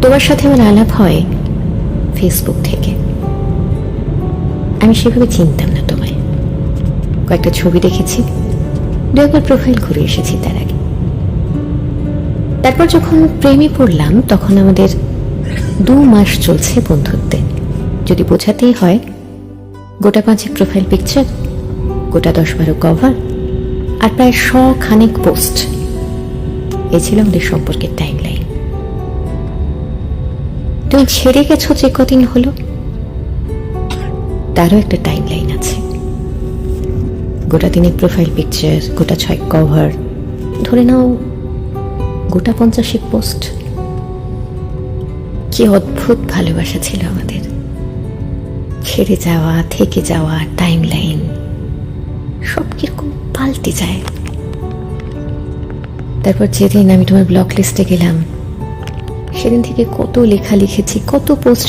তোমার সাথে আমার আলাপ হয় ফেসবুক থেকে। আমি সেভাবে চিনতাম না তোমায়, কয়েকটা ছবি দেখেছি, দু একবার প্রোফাইল ঘুরে এসেছি তার আগে। তারপর যখন প্রেমে পড়লাম তখন আমাদের 2 মাস চলছে বন্ধুত্বে। যদি বোঝাতেই হয়, গোটা 5 প্রোফাইল পিকচার, গোটা 10-12 কভার, আর প্রায় 100 পোস্ট। এ ছিল আমাদের সম্পর্কের টাইম লাইন। তুমি ছেড়ে গেছো যে কদিন হলো, তারও একটা টাইম লাইন আছে। গোটা 3 প্রোফাইল পিকচার, গোটা 6 কভার, ধরে নাও গোটা 50 পোস্ট। কি অদ্ভুত ভালোবাসা ছিল আমাদের। ছেড়ে যাওয়া, থেকে যাওয়া, টাইম লাইন সব কিরকম পাল্টে যায়। তারপর যেদিন আমি তোমার ব্লক লিস্টে গেলাম, সেদিন থেকে কত লেখা লিখেছি, কত পোস্ট